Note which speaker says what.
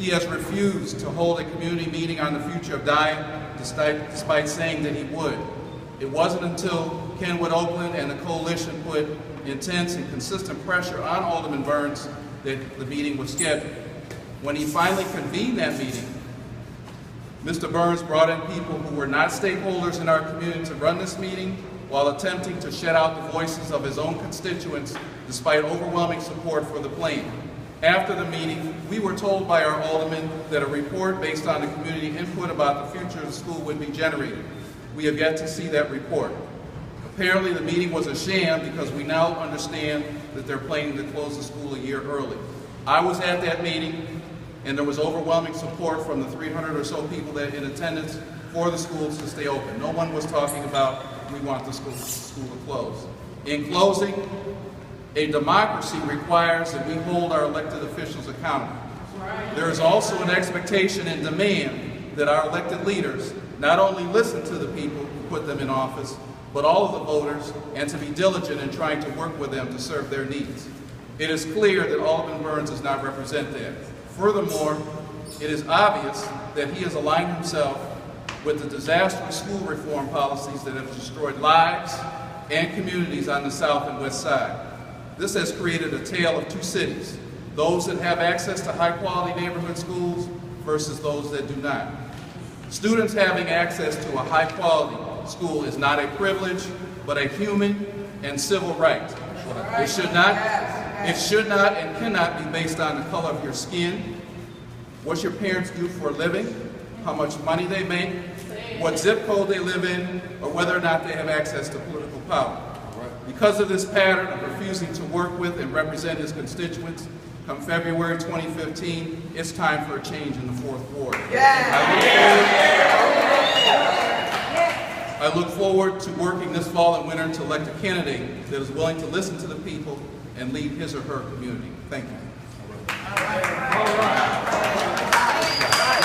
Speaker 1: He has refused to hold a community meeting on the future of Dyett, despite saying that he would. It wasn't until Kenwood Oakland and the coalition put intense and consistent pressure on Alderman Burns that the meeting was scheduled. When he finally convened that meeting, Mr. Burns brought in people who were not stakeholders in our community to run this meeting while attempting to shut out the voices of his own constituents despite overwhelming support for the plan. After the meeting, we were told by our alderman that a report based on the community input about the future of the school would be generated. We have yet to see that report. Apparently the meeting was a sham because we now understand that they're planning to close the school a year early. I was at that meeting and there was overwhelming support from the 300 or so people that in attendance for the schools to stay open. No one was talking about we want the school to close. In closing, a democracy requires that we hold our elected officials accountable. There is also an expectation and demand that our elected leaders not only listen to the people who put them in office, but all of the voters, and to be diligent in trying to work with them to serve their needs. It is clear that Alderman Burns does not represent that. Furthermore, it is obvious that he has aligned himself with the disastrous school reform policies that have destroyed lives and communities on the south and west side. This has created a tale of two cities, those that have access to high-quality neighborhood schools versus those that do not. Students having access to a high-quality school is not a privilege, but a human and civil right. It should not and cannot be based on the color of your skin, what your parents do for a living, how much money they make, what zip code they live in, or whether or not they have access to political power. Because of this pattern of refusing to work with and represent his constituents, come February 2015, it's time for a change in the 4th Ward. I look forward to working this fall and winter to elect a candidate that is willing to listen to the people and lead his or her community. Thank you.
Speaker 2: All right.